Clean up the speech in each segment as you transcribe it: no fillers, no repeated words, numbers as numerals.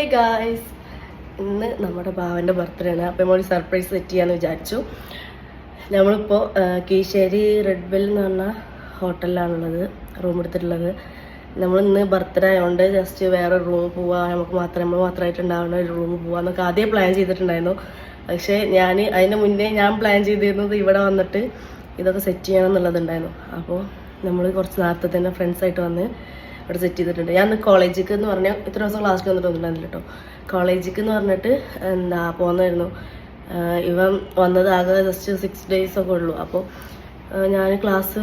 Hey guys, ഇന്ന് നമ്മുടെ ഭാവൻ്റെ birthday ആണ്. അപ്പോൾ നമ്മൾ സർപ്രൈസ് സെറ്റ് ചെയ്യാമെന്ന് വിചാരിച്ചു. നമ്മളിപ്പോൾ കീശ്ശേരി റെഡ് ബെൽ എന്ന് പറഞ്ഞ ഹോട്ടലിലാണുള്ളത്, റൂം എടുത്തിട്ടുള്ളത്. നമ്മൾ ഇന്ന് ബർത്ത്ഡേ ആയതുകൊണ്ട് ജസ്റ്റ് വേറെ റൂം പോവാം, നമ്മൾ മാത്രമായിട്ടുണ്ടാവുന്ന ഒരു റൂം പോവാന്നൊക്കെ ആദ്യം പ്ലാൻ ചെയ്തിട്ടുണ്ടായിരുന്നു. പക്ഷേ അതിന് മുന്നേ ഞാൻ പ്ലാൻ ചെയ്തിരുന്നത് ഇവിടെ വന്നിട്ട് ഇതൊക്കെ സെറ്റ് ചെയ്യണം എന്നുള്ളതുണ്ടായിരുന്നു. അപ്പോൾ നമ്മൾ കുറച്ച് നേരത്തെ തന്നെ ഫ്രണ്ട്സായിട്ട് വന്ന് ഇവിടെ സെറ്റ് ചെയ്തിട്ടുണ്ട്. ഞാൻ കോളേജിലേക്ക് എന്ന് പറഞ്ഞാൽ ഇത്ര ദിവസം ക്ലാസ്സിൽ വന്നിട്ട് വന്നിട്ടുണ്ടായിരുന്നില്ല കേട്ടോ. കോളേജിലേക്ക് എന്ന് പറഞ്ഞിട്ട് പോകുന്നതായിരുന്നു. ഇവൻ വന്നത് ആകെ ജസ്റ്റ് 6 days ഒക്കെ ഉള്ളൂ. അപ്പോൾ ഞാൻ ക്ലാസ്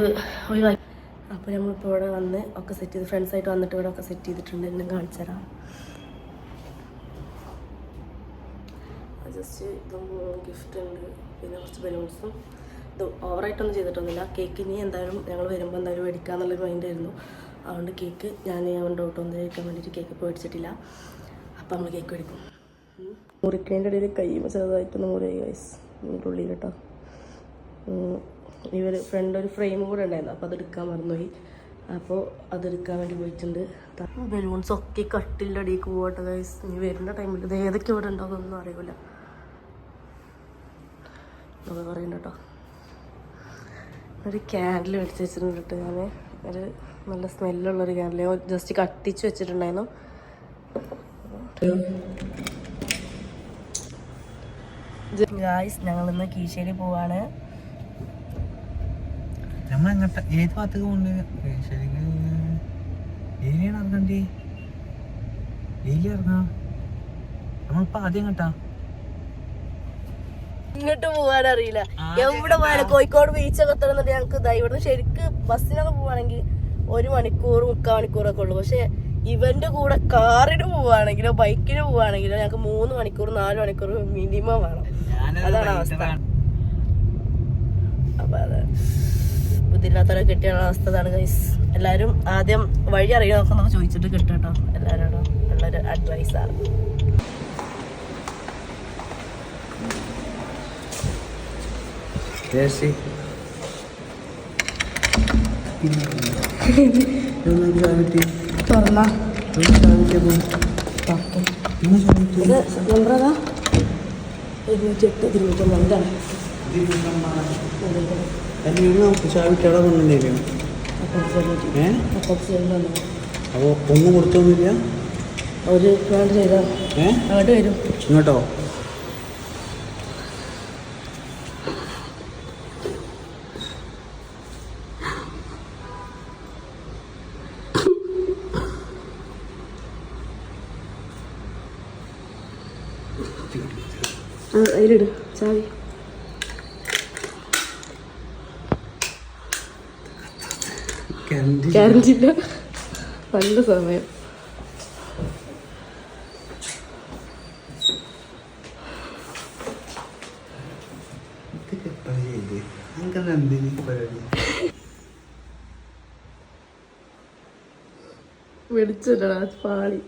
ഒഴിവാക്കി. അപ്പോൾ നമ്മളിപ്പോൾ ഇവിടെ വന്ന് ഒക്കെ സെറ്റ് ചെയ്ത് ഫ്രണ്ട്സായിട്ട് വന്നിട്ട് ഇവിടെ ഒക്കെ സെറ്റ് ചെയ്തിട്ടുണ്ട്. എന്നെ കാണിച്ചു തരാം. ജസ്റ്റ് ഇതും ഗിഫ്റ്റ് ഉണ്ട്, പിന്നെ കുറച്ച് ബലൂൺസും. ഇത് ഓവറായിട്ടൊന്നും ചെയ്തിട്ടൊന്നുമില്ല. കേക്ക് ഇനി എന്തായാലും ഞങ്ങൾ വരുമ്പോൾ എന്തായാലും മേടിക്കാന്നുള്ളൊരു മൈൻഡായിരുന്നു. അതുകൊണ്ട് കേക്ക് ഞാൻ ഡൗട്ട് ഒന്നും കഴിക്കാൻ വേണ്ടിയിട്ട് കേക്ക് ഇപ്പോൾ മേടിച്ചിട്ടില്ല. അപ്പം നമ്മൾ കേക്ക് മേടിക്കും. മുറിക്കേൻ്റെ ഇടയിൽ കൈ ചെറുതായിട്ടൊന്ന് മുറിയായി ഗൈസ്, ഉള്ളിൽ കേട്ടോ. ഫ്രണ്ട് ഒരു ഫ്രെയിം കൂടെ ഉണ്ടായിരുന്നു, അപ്പോൾ അതെടുക്കാൻ മറന്നുപോയി. അപ്പോൾ അതെടുക്കാൻ വേണ്ടി പോയിട്ടുണ്ട്. ബലൂൺസ് ഒക്കെ കട്ടിൻ്റെ അടിയിലേക്ക് പോകട്ടെ ഗൈസ്. ഇനി വരുന്ന ടൈമിൽ ഇത് ഏതൊക്കെ ഇവിടെ ഉണ്ടാകുമെന്നൊന്നും അറിയില്ല. അത് പറയണ്ട കേട്ടോ. ഒരു ക്യാൻഡിൽ മേടിച്ച് വെച്ചിട്ടുണ്ട് കേട്ടോ. ഞാൻ ഒരു നല്ല സ്മെല്ലുള്ളൊരു ക്യാൻഡിൽ ജസ്റ്റ് കത്തിച്ച് വെച്ചിട്ടുണ്ടായിരുന്നു. ഗായ്സ്, ഞങ്ങളിന്ന് കീശ്ശേരി പോവാണ്. ഏത് ഭാഗത്തേക്ക് പോകണ്ട്? നമ്മളിപ്പോ ആദ്യം കേട്ടാ ഇങ്ങോട്ട് പോകാനറിയില്ല. എവിടെ പോയാലും കോഴിക്കോട് ബീച്ചൊക്കെ എത്തണമെന്നുണ്ട് ഞങ്ങൾക്ക്. ഇവിടുന്ന് ശരിക്ക് ബസ്സിനൊക്കെ പോവാണെങ്കിൽ 1 മണിക്കൂർ 3/4 മണിക്കൂറൊക്കെ ഉള്ളു. പക്ഷെ ഇവന്റെ കൂടെ കാറിന് പോവാണെങ്കിലോ ബൈക്കിന് പോവാണെങ്കിലോ ഞങ്ങൾക്ക് 3 മണിക്കൂർ 4 മണിക്കൂർ മിനിമം വേണം. അതാണ് അവസ്ഥ. അപ്പൊ അത് ബുദ്ധിയില്ലാത്തവരെ കിട്ടിയുള്ള അവസ്ഥ അതാണ് ഗൈസ്. എല്ലാവരും ആദ്യം വഴി അറിയാമെന്നൊക്കെ ചോദിച്ചിട്ട് കിട്ടും കേട്ടോ. എല്ലാവരോടും ഉള്ളൊരു അഡ്വൈസാണ്. തുറന്നാ നമ്പറതാ 208 അപ്പൊ ഒന്നും കൊടുത്തൊന്നുമില്ല. ഒരു വേണ്ട ചെയ്താ അങ്ങോട്ട് വരും. ഇങ്ങോട്ടോ? അതിലിട് ചാവി. കറണ്ടില്ല, നല്ല സമയം. വെളിച്ചല്ലടാ, പാളി.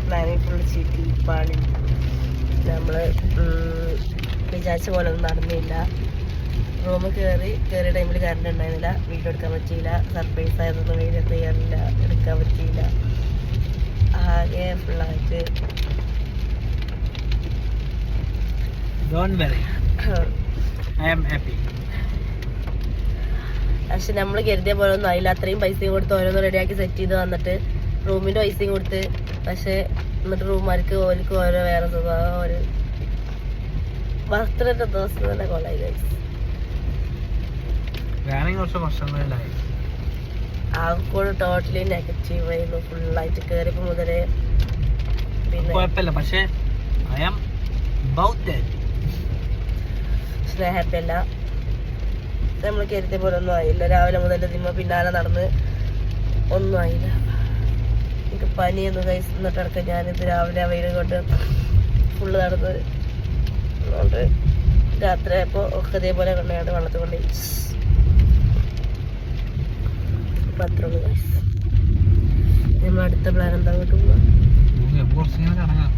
പ്ലാനിങ് ഫുള്ള് ചീറ്റി പാളി. നമ്മൾ വിചാരിച്ച പോലെ ഒന്നും നടന്നില്ല. റൂമിൽ കയറിയ ടൈമിൽ കറണ്ട് ഉണ്ടായിരുന്നില്ല, വീഡിയോ എടുക്കാൻ പറ്റിയില്ല. സർപ്രൈസ് ആയതൊന്നും വീഡിയോ ചെയ്യാറില്ല, എടുക്കാൻ പറ്റിയില്ല. ആകെ ഫുള്ളായിട്ട് പക്ഷെ നമ്മൾ കരുതിയ പോലെ ഒന്നും ആയില്ല. അത്രയും പൈസയും കൊടുത്ത് ഓരോന്ന് റെഡിയാക്കി സെറ്റ് ചെയ്ത് വന്നിട്ട് റൂമിൻ്റെ പൈസയും കൊടുത്ത്. പക്ഷെ എന്നിട്ട് റൂമാർക്ക് ഓർക്ക് ഓരോ വേറെ സ്വഭാവം. ഒരു ബർത്ത്ഡേ ദിവസം തന്നെ കൊള്ളായി കഴിച്ചു. ആകെക്കൂടെ ടോട്ടലി നെഗറ്റീവ് ആയിരുന്നു. ഫുള്ളായിട്ട് കയറിയപ്പോൾ മുതലേ പിന്നെ പക്ഷേ ഹാപ്പി അല്ല. നമ്മൾ കരുതിയ പോലെ ഒന്നും ആയില്ല. രാവിലെ മുതൽ നിമ്മ പിന്നാലെ നടന്ന് ഒന്നും ആയില്ല. എനിക്ക് പനിയൊന്നും കഴിച്ചിട്ട് ഇടയ്ക്ക് ഞാനിത് രാവിലെ വെയിൽ കൊണ്ട് ഫുള്ള് നടന്ന് അതുകൊണ്ട് രാത്രി ആയപ്പോൾ ഒക്കെ ഇതേപോലെ കൊണ്ടുപോയി വെള്ളത്തിൽ കൊണ്ടുപോയി അപ്പോൾ അത്ര ഉള്ളൂ ഗൈസ്. നമ്മൾ അടുത്ത പ്ലാൻ എന്താ അങ്ങോട്ട് പോവാം. കുറച്ച് ഞാൻ കടങ്ങാം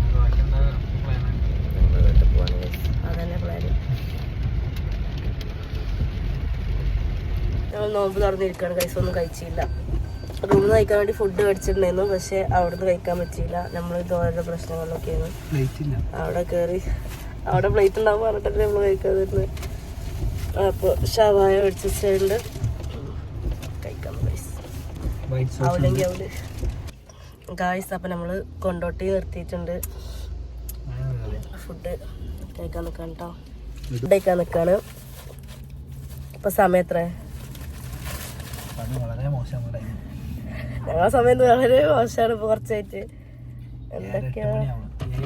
വീട്ടിൽ പോവാണ് ഗൈസ്. അതന്നെ പ്ലാൻ. ഞങ്ങൾ നോമ്പ് തുറന്നിരിക്കുകയാണ് ഗൈസ്. ഒന്നും കഴിച്ചില്ല. റൂമിൽ നിന്ന് കഴിക്കാൻ വേണ്ടി ഫുഡ് മേടിച്ചിട്ടുണ്ടായിരുന്നു. പക്ഷേ അവിടുന്ന് കഴിക്കാൻ പറ്റിയില്ല. നമ്മൾ ഇതുപോലുള്ള പ്രശ്നങ്ങളിലൊക്കെയാണ്. അവിടെ കയറി അവിടെ പ്ലേറ്റ് ഉണ്ടാവും പറഞ്ഞിട്ടല്ലേ നമ്മൾ കഴിക്കാതിരുന്നത്. അപ്പോൾ ഷവായ മേടിച്ചിട്ടുണ്ട് കഴിക്കാം ഗൈസ്. ആവില്ലെങ്കിൽ അവല് ഗായ്സ്. അപ്പം നമ്മൾ കൊണ്ടോട്ടി നിർത്തിയിട്ടുണ്ട്. ഫുഡ് കഴിക്കാൻ നിൽക്കാൻ കേട്ടോ. ഫുഡ് കഴിക്കാൻ നിൽക്കാണ്. ഇപ്പം സമയം എത്ര? വളരെ മോശം. ഞങ്ങളെ സമയം വളരെ മോശമാണ് ഇപ്പോൾ കുറച്ചായിട്ട്. എന്തൊക്കെയാണ്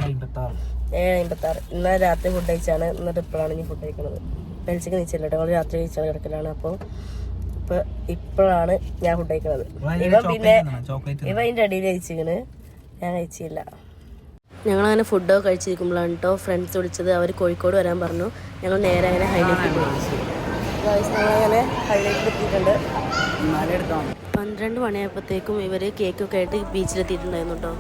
7:56. ഇന്നലെ രാത്രി ഫുഡ് കഴിച്ചാണ്. എന്നിട്ട് ഇപ്പോഴാണ് ഇനി ഫുഡ് കഴിക്കുന്നത്. പെൽച്ചക്ക് നീച്ചില്ല കേട്ടോ. ഞങ്ങൾ രാത്രി കഴിച്ചാണ് കിടക്കലാണ്. അപ്പോൾ ഇപ്പോഴാണ് ഞാൻ ഫുഡ് കഴിക്കുന്നത്. ഇവ അതിൻ്റെ അടിയിൽ കഴിച്ചിരിക്കണ്. ഞാൻ കഴിച്ചില്ല. ഞങ്ങളങ്ങനെ ഫുഡൊക്കെ കഴിച്ചിരിക്കുമ്പോഴാണ് കേട്ടോ ഫ്രണ്ട്സ് വിളിച്ചത്. അവർ കോഴിക്കോട് വരാൻ പറഞ്ഞു. ഞങ്ങൾ നേരെ അങ്ങനെ ഹൈലൈറ്റ് പോയി. ഞങ്ങളങ്ങനെ ഹൈലൈറ്റിൽ എത്തിയിട്ടുണ്ട്. 12 മണിയായപ്പോഴത്തേക്കും ഇവർ കേക്കൊക്കെ ആയിട്ട് ബീച്ചിലെത്തിയിട്ടുണ്ടായിരുന്നു കേട്ടോ.